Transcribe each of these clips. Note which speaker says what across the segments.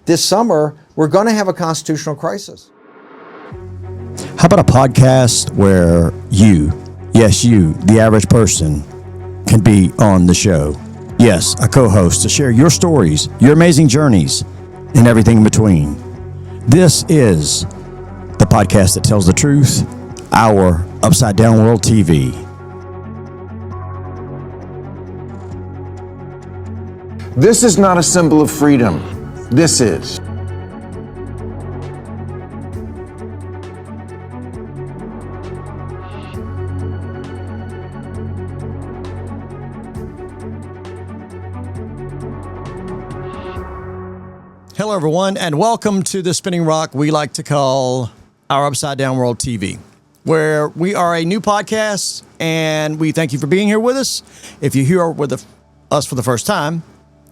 Speaker 1: this summer, we're going to have a constitutional crisis.
Speaker 2: How about a podcast where you, yes, you, the average person, can be on the show? Yes, a co-host to share your stories, your amazing journeys, and everything in between. This is the podcast that tells the truth, our Upside Down World TV.
Speaker 3: This is not a symbol of freedom. This is.
Speaker 2: Hello, everyone, and welcome to the spinning rock we like to call our Upside Down World TV, where we are a new podcast, and we thank you for being here with us. If you're here with us for the first time,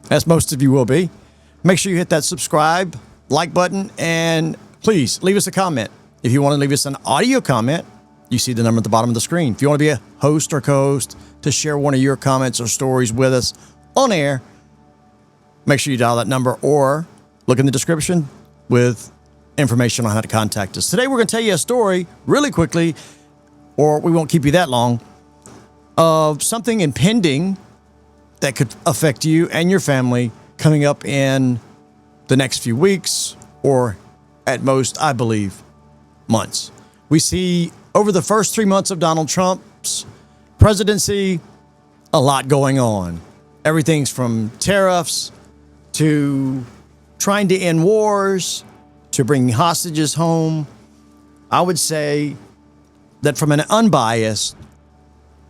Speaker 2: as most of you will be, make sure you hit that subscribe, like button, and please leave us a comment. If you want to leave us an audio comment, you see the number at the bottom of the screen. If you want to be a host or co-host to share one of your comments or stories with us on air, make sure you dial that number or look in the description with information on how to contact us. Today, we're going to tell you a story really quickly, or we won't keep you that long, of something impending that could affect you and your family coming up in the next few weeks, or at most, I believe, months. We see over the first 3 months of Donald Trump's presidency, a lot going on. Everything's from tariffs to trying to end wars, to bringing hostages home. I would say that from an unbiased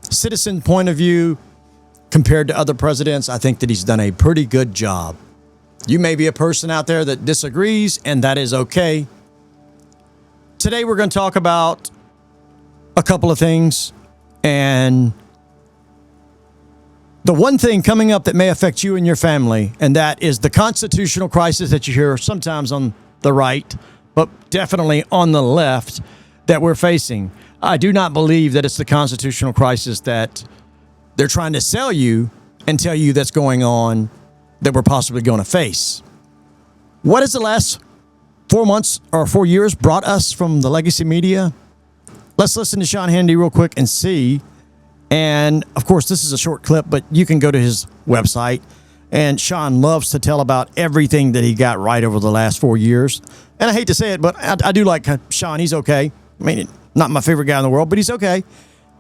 Speaker 2: citizen point of view, compared to other presidents, I think that he's done a pretty good job. You may be a person out there that disagrees, and that is okay. Today, we're going to talk about a couple of things, and the one thing coming up that may affect you and your family, and that is the constitutional crisis that you hear sometimes on the right, but definitely on the left, that we're facing. I do not believe that it's the constitutional crisis that they're trying to sell you and tell you that's going on that we're possibly going to face. What has the last 4 months or 4 years brought us from the legacy media? Let's listen to Sean Hannity real quick and see. And, of course, this is a short clip, but you can go to his website. And Sean loves to tell about everything that he got right over the last 4 years. And I hate to say it, but I do like Sean. He's okay. I mean, not my favorite guy in the world, but he's okay.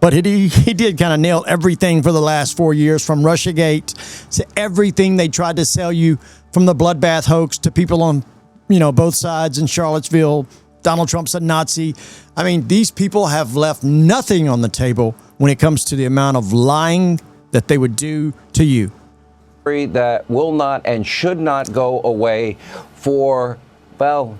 Speaker 2: But he did kind of nail everything for the last 4 years, from Russiagate to everything they tried to sell you, from the bloodbath hoax to people on, both sides in Charlottesville. Donald Trump's a Nazi. I mean, these people have left nothing on the table when it comes to the amount of lying that they would do to you.
Speaker 4: That will not and should not go away for,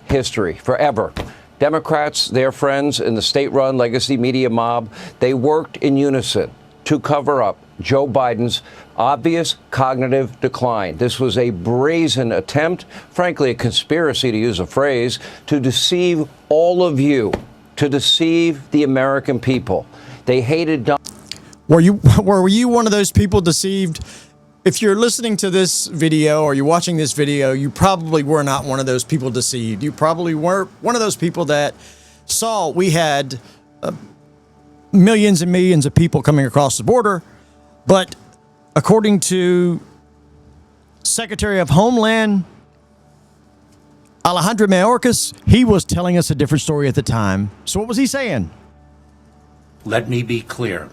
Speaker 4: history, forever. Democrats, their friends in the state-run legacy media mob, they worked in unison to cover up Joe Biden's obvious cognitive decline. This was a brazen attempt, frankly, a conspiracy, to use a phrase, to deceive all of you, to deceive the American people. They hated Donald.
Speaker 2: Were you one of those people deceived? If you're listening to this video or you're watching this video, you probably were not one of those people deceived. You probably weren't one of those people that saw we had millions and millions of people coming across the border. But according to Secretary of Homeland Alejandro Mayorkas, he was telling us a different story at the time. So what was he saying?
Speaker 5: Let me be clear.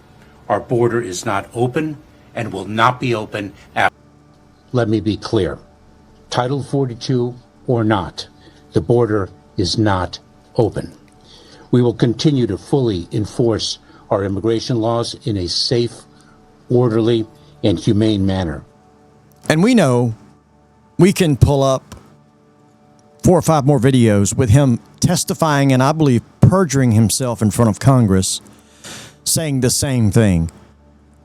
Speaker 5: Our border is not open and will not be open after. Let me be clear. Title 42 or not, the border is not open. We will continue to fully enforce our immigration laws in a safe, orderly, and humane manner.
Speaker 2: And we know we can pull up 4 or 5 more videos with him testifying and I believe perjuring himself in front of Congress, saying the same thing.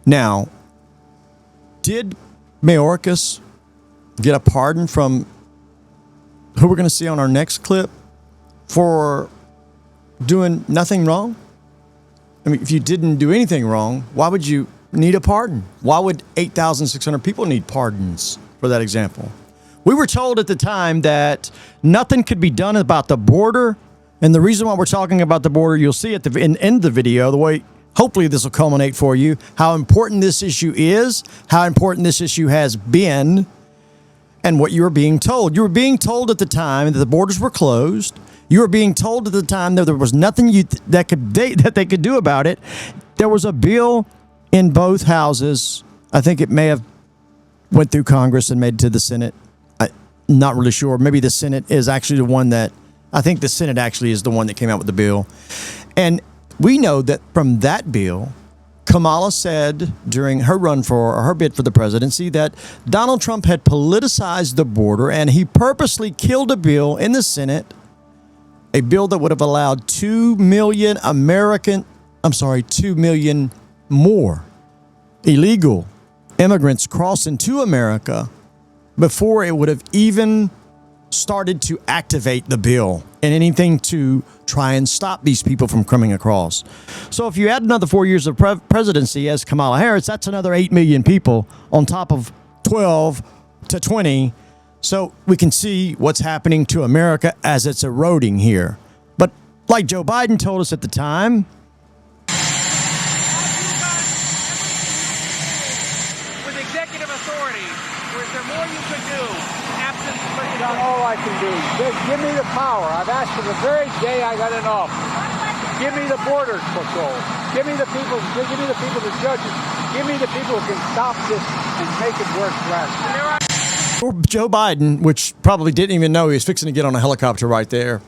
Speaker 2: Now, did Mayorkas get a pardon from who we're going to see on our next clip for doing nothing wrong? I mean, if you didn't do anything wrong, why would you need a pardon? Why would 8,600 people need pardons, for that example? We were told at the time that nothing could be done about the border. And the reason why we're talking about the border, you'll see at the end of the video, the way hopefully this will culminate for you, how important this issue is, how important this issue has been, and what you were being told. You were being told at the time that the borders were closed. You were being told at the time that there was nothing that they could do about it. There was a bill in both houses. I think it may have went through Congress and made it to the Senate. I'm not really sure. Maybe the Senate is actually the one that, I think the Senate actually is the one that came out with the bill. And we know that from that bill, Kamala said during her run for, or her bid for the presidency, that Donald Trump had politicized the border and he purposely killed a bill in the Senate, a bill that would have allowed 2 million more illegal immigrants cross into America before it would have even started to activate the bill and anything to try and stop these people from coming across. So if you add another 4 years of presidency as Kamala Harris, that's another 8 million people on top of 12 to 20. So we can see what's happening to America as it's eroding here. But like Joe Biden told us at the time,
Speaker 6: with executive authority, or is there more you could do absent president?
Speaker 7: Not all I can do. Just give me the power. I've asked for the very day I got in office. Give me the border patrol. Give me the people. Give me the people, the judges. Give me the people who can stop this and make it work for us.
Speaker 2: Joe Biden, which probably didn't even know he was fixing to get on a helicopter right there,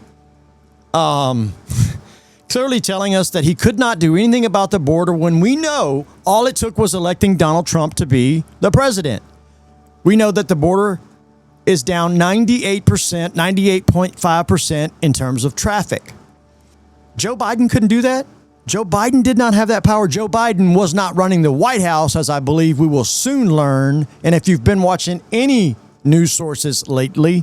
Speaker 2: clearly telling us that he could not do anything about the border when we know all it took was electing Donald Trump to be the president. We know that the border is down 98%, 98.5% in terms of traffic. Joe Biden couldn't do that. Joe Biden did not have that power. Joe Biden was not running the White House, as I believe we will soon learn. And if you've been watching any news sources lately,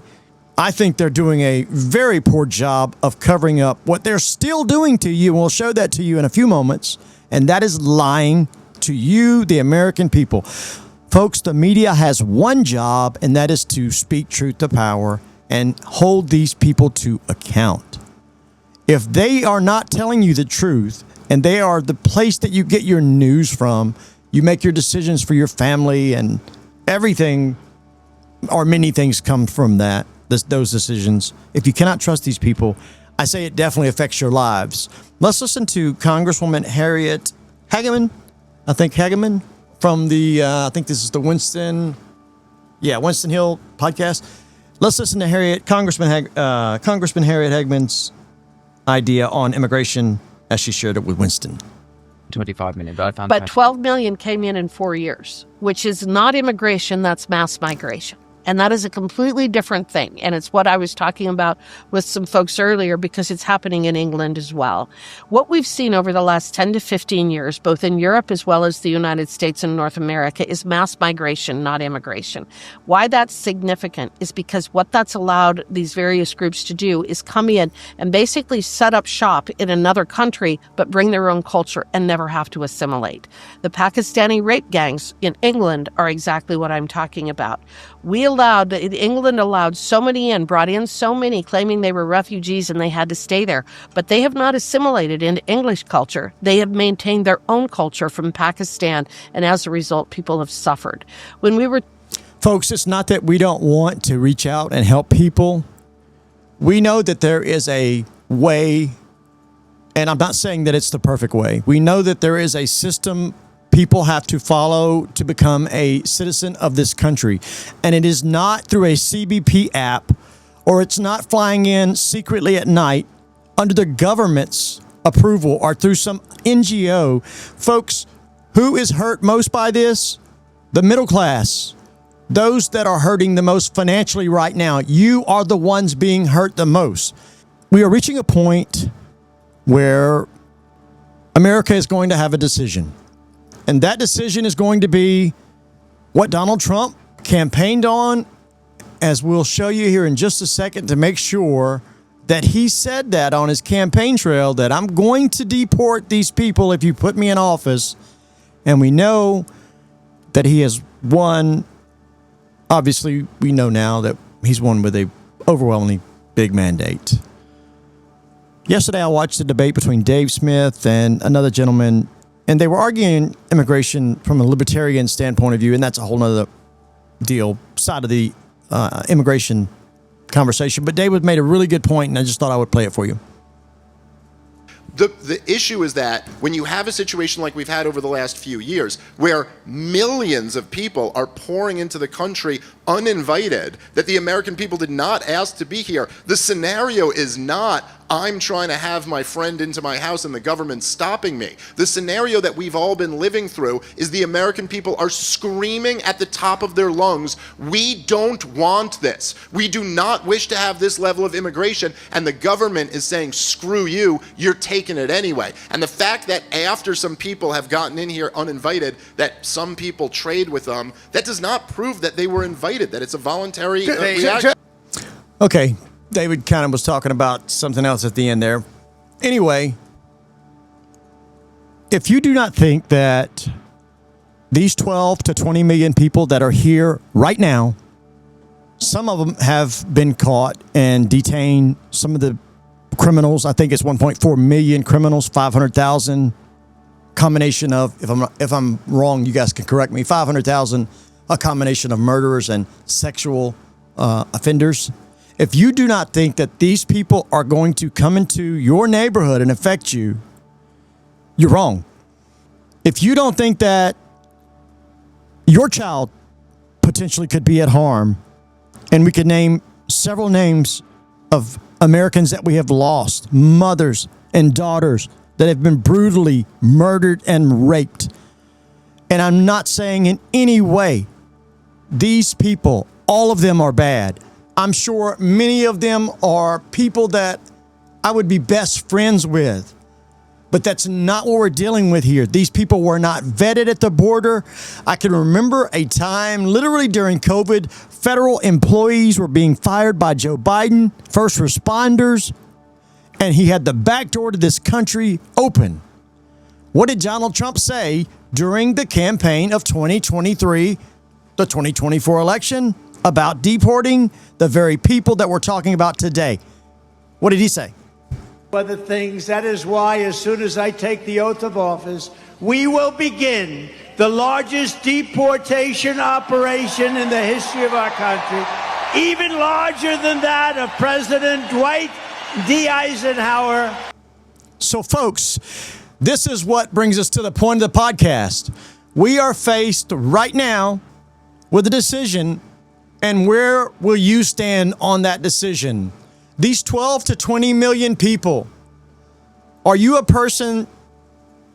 Speaker 2: I think they're doing a very poor job of covering up what they're still doing to you. And we'll show that to you in a few moments. And that is lying to you, the American people. Folks, the media has one job, and that is to speak truth to power and hold these people to account. If they are not telling you the truth, and they are the place that you get your news from, you make your decisions for your family, and everything or many things come from those decisions. If you cannot trust these people, I say it definitely affects your lives. Let's listen to Congresswoman Harriet Hageman. Hageman from the, I think this is the Winston Hill podcast. Let's listen to Congressman Harriet Hageman's idea on immigration as she shared it with Winston.
Speaker 8: 25 million, but I found.
Speaker 9: But 12 million came in 4 years, which is not immigration, that's mass migration. And that is a completely different thing. And it's what I was talking about with some folks earlier, because it's happening in England as well. What we've seen over the last 10 to 15 years, both in Europe as well as the United States and North America, is mass migration, not immigration. Why that's significant is because what that's allowed these various groups to do is come in and basically set up shop in another country, but bring their own culture and never have to assimilate. The Pakistani rape gangs in England are exactly what I'm talking about. England allowed so many in, brought in so many claiming they were refugees and they had to stay there. But they have not assimilated into English culture. They have maintained their own culture from Pakistan. And as a result, people have suffered.
Speaker 2: Folks, it's not that we don't want to reach out and help people. We know that there is a way, and I'm not saying that it's the perfect way. We know that there is a system people have to follow to become a citizen of this country. And it is not through a CBP app, or it's not flying in secretly at night under the government's approval or through some NGO. Folks, who is hurt most by this? The middle class. Those that are hurting the most financially right now. You are the ones being hurt the most. We are reaching a point where America is going to have a decision. And that decision is going to be what Donald Trump campaigned on, as we'll show you here in just a second, to make sure that he said that on his campaign trail, that I'm going to deport these people if you put me in office. And we know that he has won obviously, we know now that he's won with a overwhelmingly big mandate. Yesterday, I watched a debate between Dave Smith and another gentleman, and they were arguing immigration from a libertarian standpoint of view, and that's a whole other deal, side of the immigration conversation. But David made a really good point, and I just thought I would play it for you.
Speaker 10: The issue is that when you have a situation like we've had over the last few years, where millions of people are pouring into the country uninvited, that the American people did not ask to be here, the scenario is not, I'm trying to have my friend into my house and the government's stopping me. The scenario that we've all been living through is the American people are screaming at the top of their lungs, we don't want this. We do not wish to have this level of immigration, and the government is saying, screw you, you're taking it anyway. And the fact that after some people have gotten in here uninvited, that some people trade with them, that does not prove that they were invited, that it's a voluntary reaction.
Speaker 2: Okay, David kind of was talking about something else at the end there. Anyway, if you do not think that these 12 to 20 million people that are here right now, some of them have been caught and detained, some of the criminals, I think it's 1.4 million criminals, 500,000 combination of, if I'm wrong, you guys can correct me, 500,000, a combination of murderers and sexual offenders. If you do not think that these people are going to come into your neighborhood and affect you, you're wrong. If you don't think that your child potentially could be at harm, and we could name several names of Americans that we have lost, mothers and daughters that have been brutally murdered and raped. And I'm not saying in any way these people, all of them are bad. I'm sure many of them are people that I would be best friends with. But that's not what we're dealing with here. These people were not vetted at the border. I can remember a time, literally during COVID, federal employees were being fired by Joe Biden, first responders, and he had the back door to this country open. What did Donald Trump say during the campaign of 2023, the 2024 election, about deporting the very people that we're talking about today? What did he say?
Speaker 11: Other things. That is why, as soon as I take the oath of office, we will begin the largest deportation operation in the history of our country, even larger than that of President Dwight D. Eisenhower.
Speaker 2: So, folks, this is what brings us to the point of the podcast. We are faced right now with a decision, and where will you stand on that decision? These 12 to 20 million people, are you a person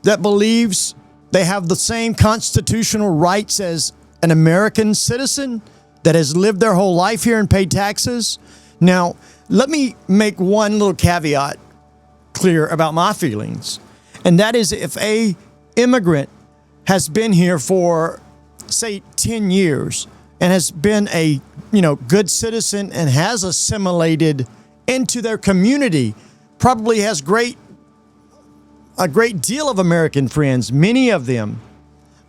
Speaker 2: that believes they have the same constitutional rights as an American citizen that has lived their whole life here and paid taxes? Now, let me make one little caveat clear about my feelings, and that is if a immigrant has been here for, say, 10 years and has been a good citizen and has assimilated into their community, probably has a great deal of American friends, many of them.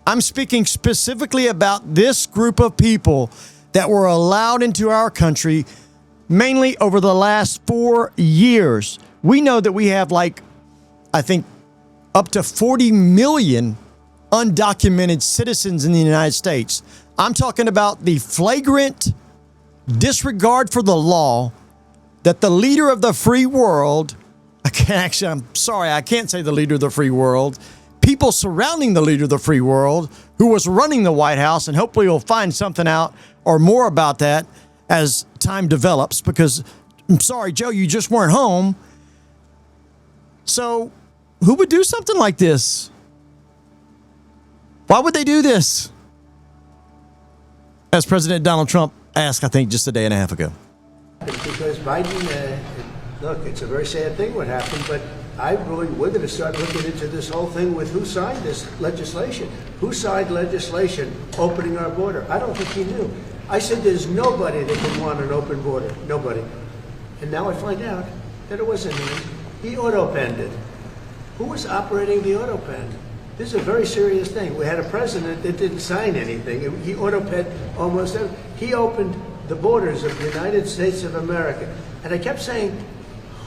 Speaker 2: I'm speaking specifically about this group of people that were allowed into our country mainly over the last 4 years. We know that we have I think up to 40 million undocumented citizens in the United States. I'm talking about the flagrant disregard for the law that the leader of the free world, I'm sorry, I can't say the leader of the free world, people surrounding the leader of the free world who was running the White House, and hopefully we'll find something out or more about that as time develops, because I'm sorry, Joe, you just weren't home. So who would do something like this? Why would they do this? As President Donald Trump asked, I think, just a day and a half ago.
Speaker 11: Because Biden, look, it's a very sad thing what happened, but we're going to start looking into this whole thing with who signed this legislation. Who signed legislation opening our border? I don't think he knew. I said there's nobody that can want an open border. Nobody. And now I find out that it wasn't him. He auto-penned it. Who was operating the auto-pen? This is a very serious thing. We had a president that didn't sign anything. He auto-penned almost everything. He opened the borders of the United States of America. And I kept saying,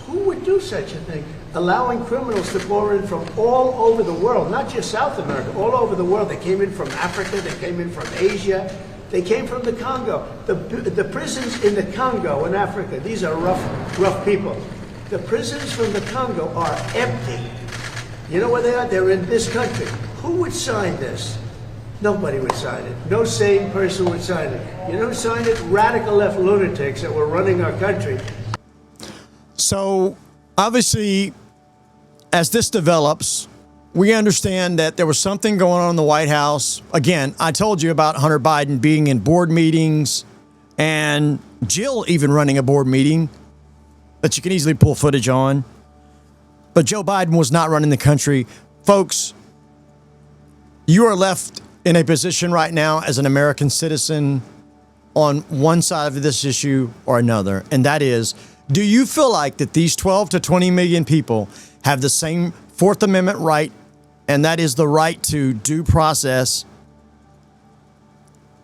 Speaker 11: who would do such a thing? Allowing criminals to pour in from all over the world, not just South America, all over the world. They came in from Africa, they came in from Asia, they came from the Congo. The prisons in the Congo in Africa, these are rough people. The prisons from the Congo are empty. You know where they are? They're in this country. Who would sign this? Nobody would sign it. No sane person would sign it. You know who signed it? Radical left lunatics that were running our country.
Speaker 2: So, obviously, as this develops, we understand that there was something going on in the White House. Again, I told you about Hunter Biden being in board meetings and Jill even running a board meeting that you can easily pull footage on. But Joe Biden was not running the country. Folks, you are left in a position right now as an American citizen on one side of this issue or another, and that is, do you feel like that these 12 to 20 million people have the same Fourth Amendment right, and that is the right to due process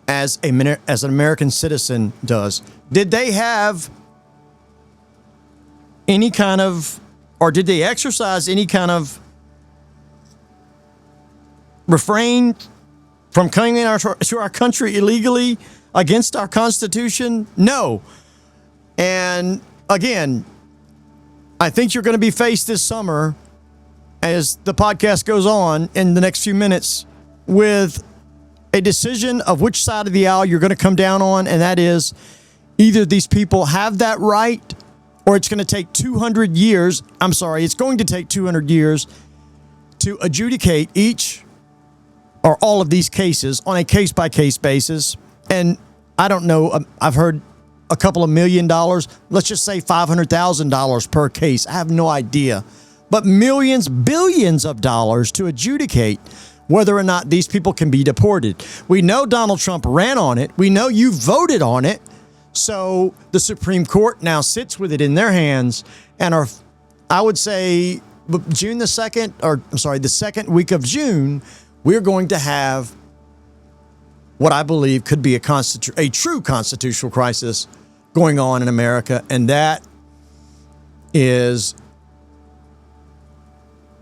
Speaker 2: as an American citizen does? Did they have any kind of, or did they exercise any kind of refrain from coming to our country illegally against our Constitution? No. And again, I think you're going to be faced this summer, as the podcast goes on in the next few minutes, with a decision of which side of the aisle you're going to come down on, and that is either these people have that right, or it's going to take 200 years. I'm sorry, it's going to take 200 years to adjudicate each or all of these cases on a case-by-case basis. And I don't know, I've heard a couple of $1 million, let's just say $500,000 per case. I have no idea. But millions, billions of dollars to adjudicate whether or not these people can be deported. We know Donald Trump ran on it. We know you voted on it. So the Supreme Court now sits with it in their hands and are, I would say, June the 2nd, or I'm sorry, the second week of June, we're going to have what I believe could be a true constitutional crisis going on in America. And that is,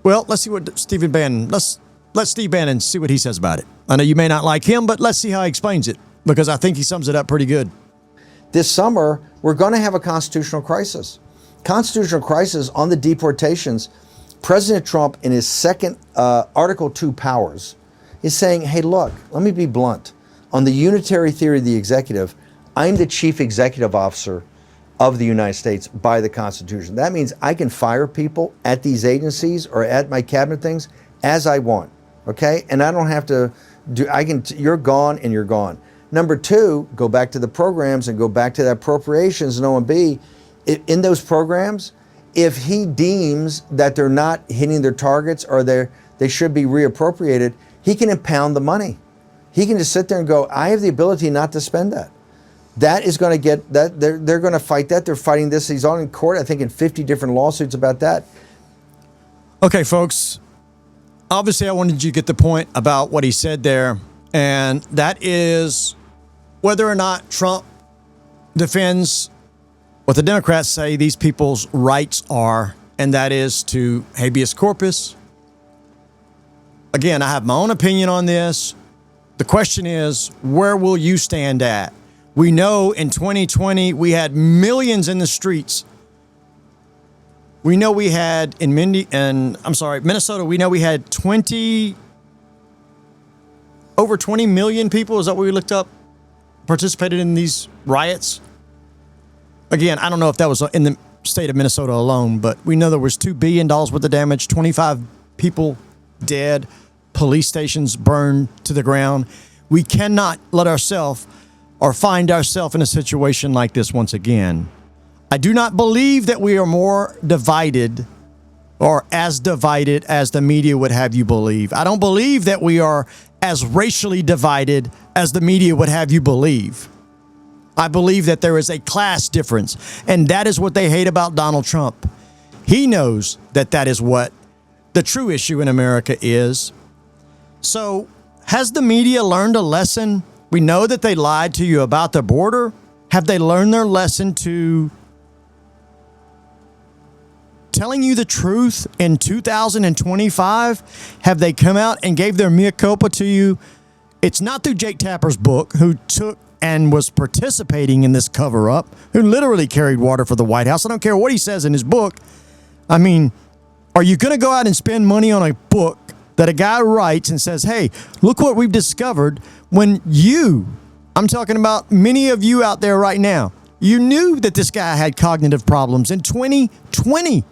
Speaker 2: well, let's see what Steve Bannon, let's let Steve Bannon see what he says about it. I know you may not like him, but let's see how he explains it, because I think he sums it up pretty good.
Speaker 1: This summer, we're going to have a constitutional crisis. Constitutional crisis on the deportations. President Trump, in his second Article 2 powers, is saying, hey, look, let me be blunt. On the unitary theory of the executive, I'm the chief executive officer of the United States by the Constitution. That means I can fire people at these agencies or at my cabinet things as I want, okay? And I don't have to you're gone and you're gone. Number two, go back to the programs and go back to the appropriations and OMB. In those programs, if he deems that they're not hitting their targets or they should be reappropriated, he can impound the money. He can just sit there and go, I have the ability not to spend that. That is going to get, that they're going to fight that. They're fighting this. He's on in court, I think, in 50 different lawsuits about that.
Speaker 2: Okay, folks. Obviously, I wanted you to get the point about what he said there, and that is whether or not Trump defends what the Democrats say these people's rights are, and that is to habeas corpus. Again, I have my own opinion on this. The question is, where will you stand at? We know in 2020, we had millions in the streets. We know we had in Minnesota, we know we had over 20 million people. Is that what we looked up? Participated in these riots. Again, I don't know if that was in the state of Minnesota alone, but we know there was $2 billion worth of damage, 25 people dead, police stations burned to the ground. We cannot let ourselves or find ourselves in a situation like this once again. I do not believe that we are more divided or as divided as the media would have you believe. I don't believe that we are as racially divided as the media would have you believe. I believe that there is a class difference, and that is what they hate about Donald Trump. He knows that that is what the true issue in America is. So, has the media learned a lesson We know that they lied to you about the border. Have they learned their lesson to telling you the truth in 2025? Have they come out and gave their mea culpa to you? It's not through Jake Tapper's book, who took and was participating in this cover-up, who literally carried water for the White House. I don't care what he says in his book. I mean, are you going to go out and spend money on a book that a guy writes and says, hey, look what we've discovered, when I'm talking about many of you out there right now, you knew that this guy had cognitive problems in 2020.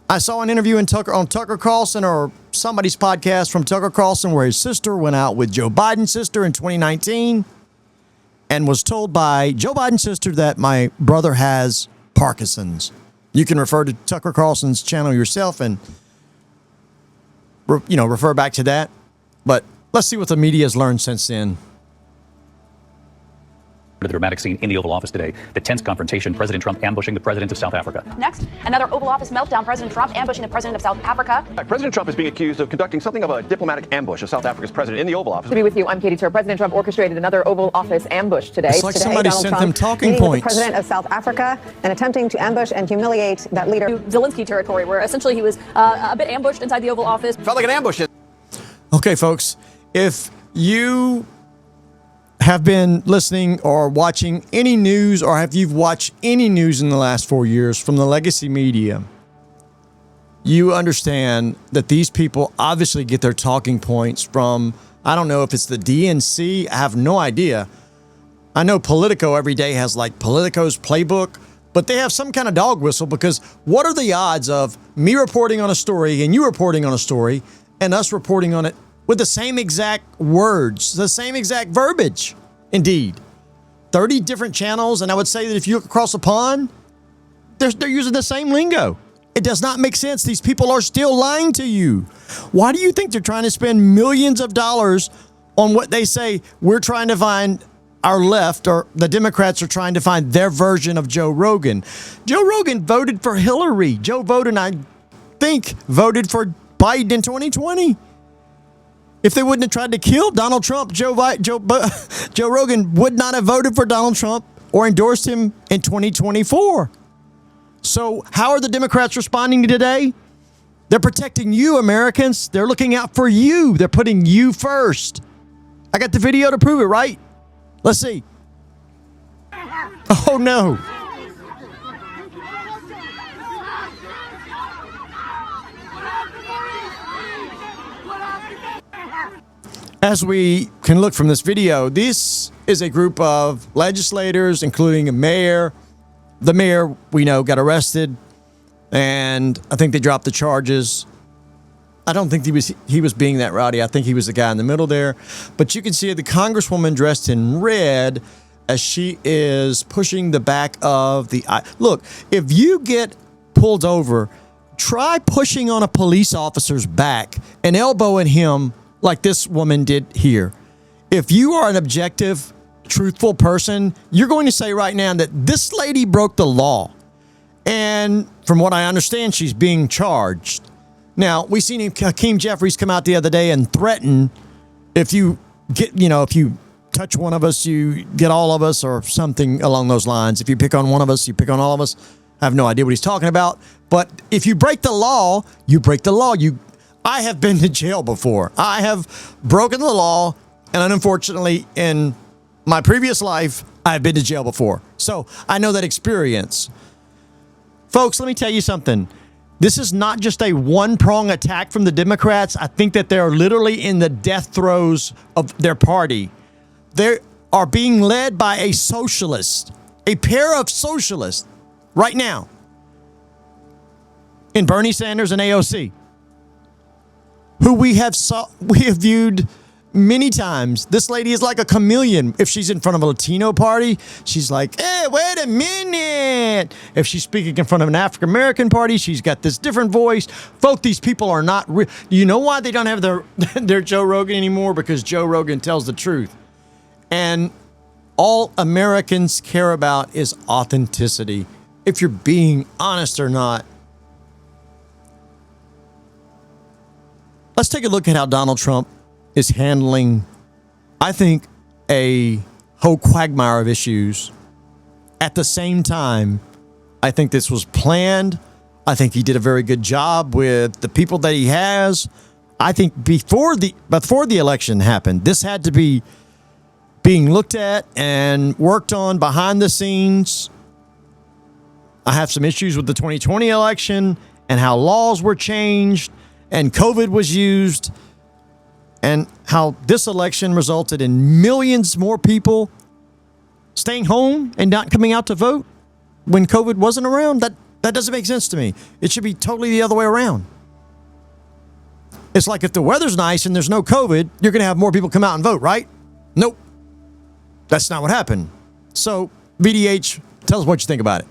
Speaker 2: I saw an interview on Tucker Carlson, or somebody's podcast from Tucker Carlson, where his sister went out with Joe Biden's sister in 2019 and was told by Joe Biden's sister that my brother has Parkinson's. You can refer to Tucker Carlson's channel yourself and refer back to that. But let's see what the media has learned since then.
Speaker 12: The dramatic scene in the Oval Office today, the tense confrontation, President Trump ambushing the president of South Africa.
Speaker 13: Next, another Oval Office meltdown, President Trump ambushing the president of South Africa.
Speaker 14: President Trump is being accused of conducting something of a diplomatic ambush of South Africa's president in the Oval Office.
Speaker 13: To be with you, I'm Katie Tur. President Trump orchestrated another Oval Office ambush today.
Speaker 2: It's like somebody
Speaker 13: Donald
Speaker 2: sent
Speaker 13: Trump
Speaker 2: them talking
Speaker 13: meeting with
Speaker 2: points.
Speaker 13: the president of South Africa and attempting to ambush and humiliate that leader. Zelensky territory, where essentially he was a bit ambushed inside the Oval Office.
Speaker 14: Felt like an ambush.
Speaker 2: Okay, folks, if you have been listening or watching any news, or if you've watched any news in the last 4 years from the legacy media, you understand that these people obviously get their talking points from, I don't know if it's the DNC, I have no idea. I know Politico every day has like Politico's playbook, but they have some kind of dog whistle, because what are the odds of me reporting on a story and you reporting on a story and us reporting on it with the same exact words, the same exact verbiage? Indeed. 30 different channels, and I would say that if you look across the pond, they're using the same lingo. It does not make sense. These people are still lying to you. Why do you think they're trying to spend millions of dollars on what they say? We're trying to find our left, or the Democrats are trying to find their version of Joe Rogan. Joe Rogan voted for Hillary. Joe Biden, I think, voted for Biden in 2020. If they wouldn't have tried to kill Donald Trump, Joe Rogan would not have voted for Donald Trump or endorsed him in 2024. So how are the Democrats responding today? They're protecting you, Americans. They're looking out for you. They're putting you first. I got the video to prove it, right? Let's see. Oh, no. As we can look from this video, this is a group of legislators, including a mayor. The mayor, we know, got arrested, and I think they dropped the charges. I don't think he was being that rowdy. I think he was the guy in the middle there. But you can see the congresswoman dressed in red as she is pushing the back of the eye. Look, if you get pulled over, try pushing on a police officer's back and elbowing him like this woman did here. If you are an objective, truthful person, you're going to say right now that this lady broke the law. And from what I understand, she's being charged. Now, we seen Hakeem Jeffries come out the other day and threaten, if you touch one of us, you get all of us, or something along those lines. If you pick on one of us, you pick on all of us. I have no idea what he's talking about. But if you break the law, you break the law. I have been to jail before. I have broken the law, and unfortunately, in my previous life, I've been to jail before. So I know that experience. Folks, let me tell you something. This is not just a one-prong attack from the Democrats. I think that they're literally in the death throes of their party. They are being led by a socialist, a pair of socialists right now, in Bernie Sanders and AOC, who we have viewed many times. This lady is like a chameleon. If she's in front of a Latino party, she's like, hey, wait a minute. If she's speaking in front of an African-American party, she's got this different voice. Folks, these people are not real. You know why they don't have their Joe Rogan anymore? Because Joe Rogan tells the truth. And all Americans care about is authenticity. If you're being honest or not. Let's take a look at how Donald Trump is handling I think, a whole quagmire of issues. At the same time, I think this was planned. I think he did a very good job with the people that he has. I think before the election happened, this had to be being looked at and worked on behind the scenes. I have some issues with the 2020 election and how laws were changed and COVID was used and how this election resulted in millions more people staying home and not coming out to vote when COVID wasn't around. That doesn't make sense to me. It should be totally the other way around. It's like if the weather's nice and there's no COVID, you're going to have more people come out and vote, right? Nope. That's not what happened. So, VDH, tell us what you think about it.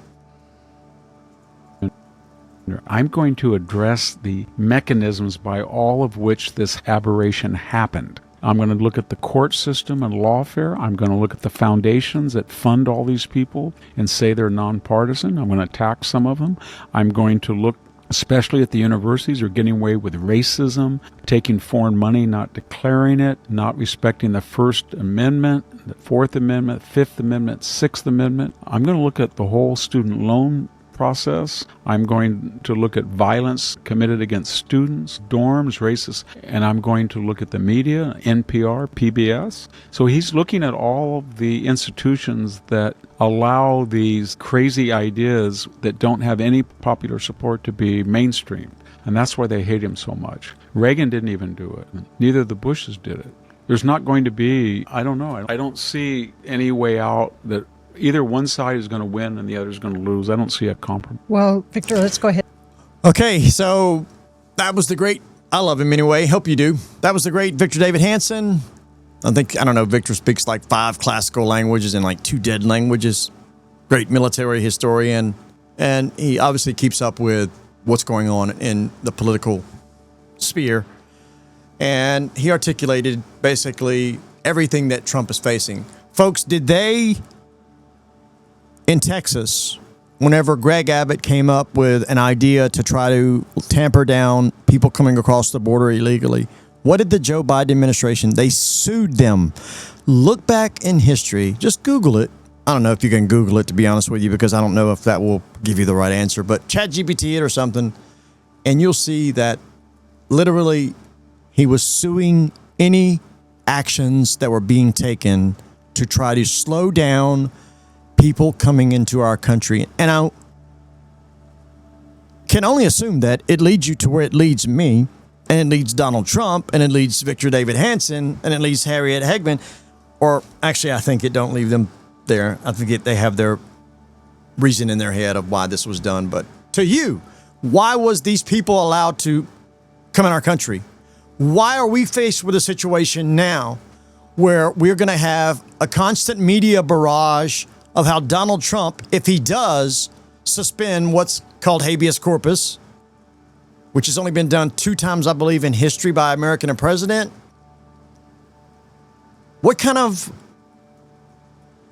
Speaker 15: I'm going to address the mechanisms by all of which this aberration happened. I'm going to look at the court system and lawfare. I'm going to look at the foundations that fund all these people and say they're nonpartisan. I'm going to attack some of them. I'm going to look especially at the universities are getting away with racism, taking foreign money, not declaring it, not respecting the First Amendment, the Fourth Amendment, Fifth Amendment, Sixth Amendment. I'm going to look at the whole student loan process. I'm going to look at violence committed against students, dorms, racists, and I'm going to look at the media, NPR, PBS. So he's looking at all of the institutions that allow these crazy ideas that don't have any popular support to be mainstream. And that's why they hate him so much. Reagan didn't even do it. Neither the Bushes did it. There's not going to be, I don't know, I don't see any way out that either one side is going to win and the other is going to lose. I don't see a compromise.
Speaker 16: Well, Victor, let's go ahead.
Speaker 2: Okay, so that was the great, I love him anyway, hope you do. That was the great Victor David Hanson. I don't know, Victor speaks like 5 classical languages and like 2 dead languages. Great military historian. And he obviously keeps up with what's going on in the political sphere. And he articulated basically everything that Trump is facing. Folks, did they... in Texas, whenever Greg Abbott came up with an idea to try to tamper down people coming across the border illegally, what did the Joe Biden administration? They sued them. Look back in history. Just Google it. I don't know if you can Google it, to be honest with you, because I don't know if that will give you the right answer. But ChatGPT it or something, and you'll see that literally he was suing any actions that were being taken to try to slow down people coming into our country. And I can only assume that it leads you to where it leads me, and it leads Donald Trump, and it leads Victor David Hanson, and it leads Harriet Hegman. Or actually, I think it don't leave them there. I think they have their reason in their head of why this was done. But to you, why was these people allowed to come in our country? Why are we faced with a situation now where we're going to have a constant media barrage of how Donald Trump, if he does suspend what's called habeas corpus, which has only been done 2 times, I believe, in history by an American president, what kind of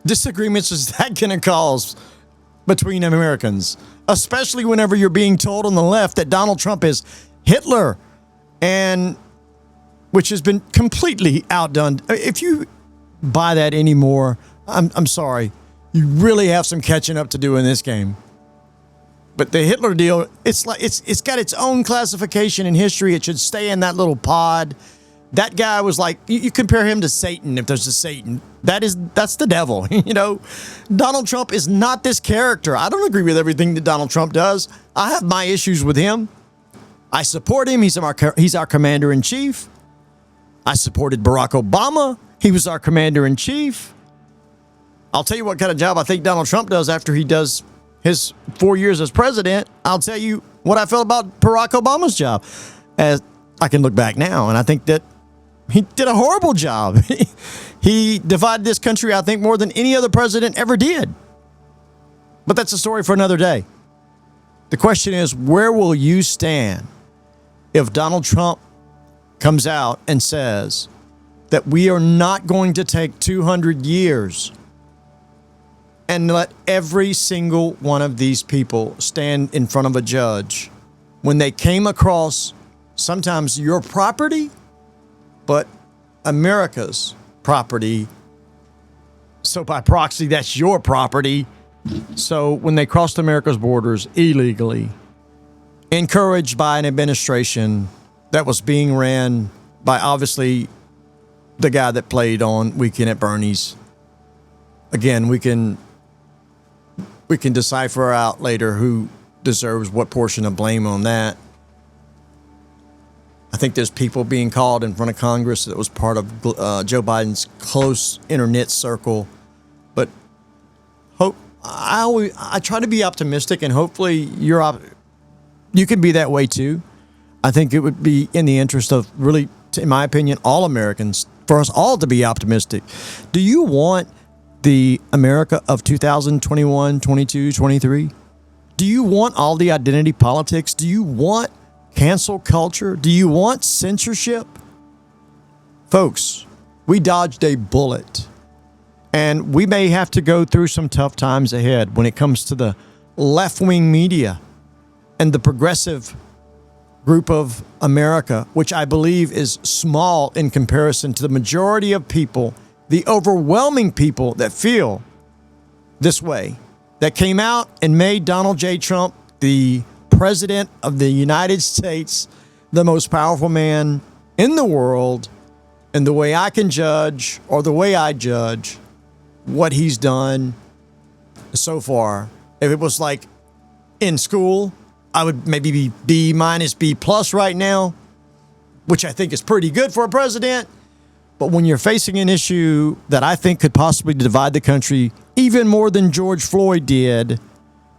Speaker 2: disagreements is that going to cause between Americans? Especially whenever you're being told on the left that Donald Trump is Hitler, and which has been completely outdone. If you buy that anymore, I'm sorry. You really have some catching up to do in this game. But the Hitler deal, it's got its own classification in history. It should stay in that little pod. That guy was like, you compare him to Satan, if there's a Satan. That's the devil. Donald Trump is not this character. I don't agree with everything that Donald Trump does. I have my issues with him. I support him. He's our commander in chief. I supported Barack Obama. He was our commander in chief. I'll tell you what kind of job I think Donald Trump does after he does his 4 years as president. I'll tell you what I felt about Barack Obama's job. As I can look back now, and I think that he did a horrible job. He divided this country, I think, more than any other president ever did. But that's a story for another day. The question is, where will you stand if Donald Trump comes out and says that we are not going to take 200 years and let every single one of these people stand in front of a judge when they came across sometimes your property, but America's property. So by proxy, that's your property. So when they crossed America's borders illegally, encouraged by an administration that was being ran by obviously the guy that played on Weekend at Bernie's. Again, we can decipher out later who deserves what portion of blame on that. I think there's people being called in front of Congress that was part of Joe Biden's close internet circle. But I try to be optimistic, and hopefully you can be that way too. I think it would be in the interest of really, in my opinion, all Americans, for us all to be optimistic. Do you want the America of 2021, 22, 23? Do you want all the identity politics? Do you want cancel culture? Do you want censorship? Folks, we dodged a bullet. And we may have to go through some tough times ahead when it comes to the left-wing media and the progressive group of America, which I believe is small in comparison to the majority of people, the overwhelming people that feel this way, that came out and made Donald J. Trump the president of the United States, the most powerful man in the world. And the way I can judge, or the way I judge what he's done so far, if it was like in school, I would maybe be B minus, B plus right now, which I think is pretty good for a president. But when you're facing an issue that I think could possibly divide the country even more than George Floyd did,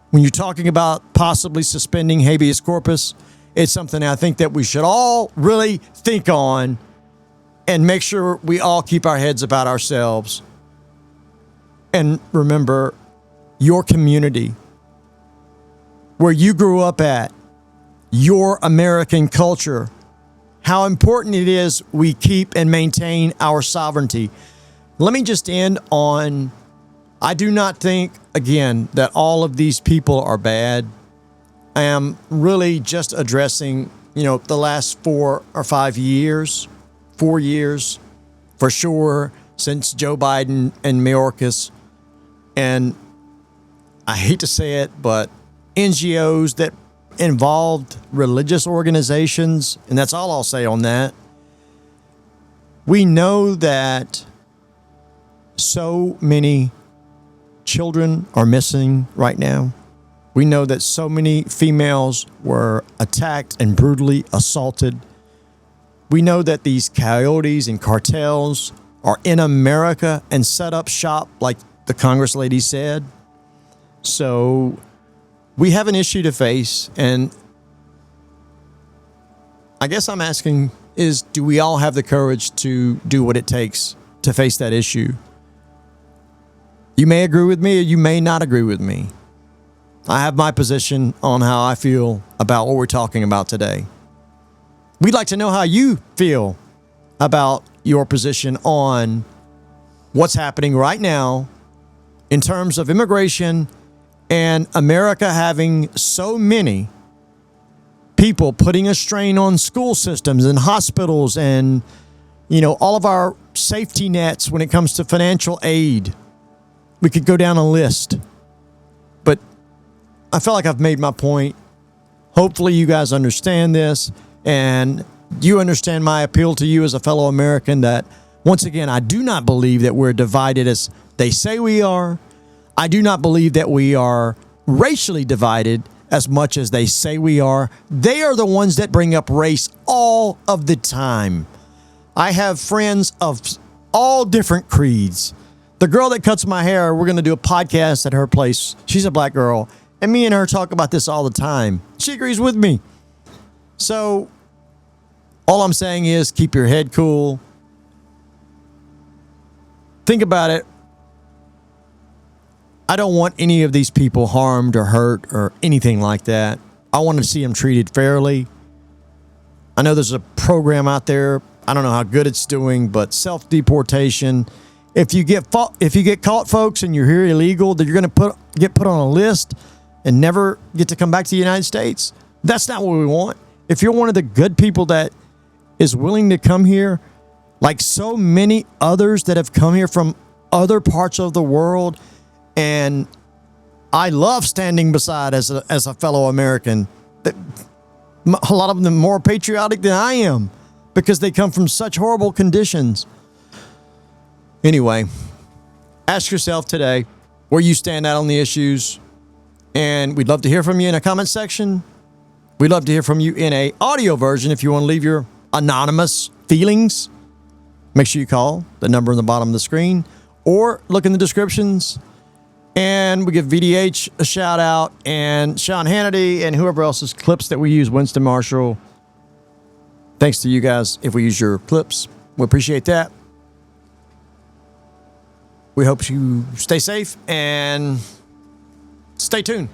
Speaker 2: when you're talking about possibly suspending habeas corpus, it's something I think that we should all really think on and make sure we all keep our heads about ourselves. And remember, your community, where you grew up at, your American culture, how important it is we keep and maintain our sovereignty. Let me just end on, I do not think, again, that all of these people are bad. I am really just addressing, the last 4 or 5 years, 4 years, for sure, since Joe Biden and Mayorkas, and I hate to say it, but NGOs that involved religious organizations, and that's all I'll say on that. We know that so many children are missing right now. We know that so many females were attacked and brutally assaulted. We know that these coyotes and cartels are in America and set up shop, like the Congress lady said. So we have an issue to face, and I guess I'm asking is, do we all have the courage to do what it takes to face that issue? You may agree with me or you may not agree with me. I have my position on how I feel about what we're talking about today. We'd like to know how you feel about your position on what's happening right now in terms of immigration and America having so many people putting a strain on school systems and hospitals and, all of our safety nets when it comes to financial aid. We could go down a list, but I feel like I've made my point. Hopefully you guys understand this, and you understand my appeal to you as a fellow American that, once again, I do not believe that we're divided as they say we are. I do not believe that we are racially divided as much as they say we are. They are the ones that bring up race all of the time. I have friends of all different creeds. The girl that cuts my hair, we're going to do a podcast at her place. She's a black girl, and me and her talk about this all the time. She agrees with me. So all I'm saying is keep your head cool. Think about it. I don't want any of these people harmed or hurt or anything like that. I want to see them treated fairly. I know there's a program out there. I don't know how good it's doing, but self-deportation. If you get caught, folks, and you're here illegal, that you're going to get put on a list and never get to come back to the United States. That's not what we want. If you're one of the good people that is willing to come here, like so many others that have come here from other parts of the world. And I love standing beside as a fellow American. A lot of them more patriotic than I am because they come from such horrible conditions. Anyway, ask yourself today where you stand out on the issues. And we'd love to hear from you in a comment section. We'd love to hear from you in a audio version if you want to leave your anonymous feelings. Make sure you call the number on the bottom of the screen or look in the descriptions. And we give VDH a shout out and Sean Hannity and whoever else's clips that we use, Winston Marshall. Thanks to you guys if we use your clips. We appreciate that. We hope you stay safe and stay tuned.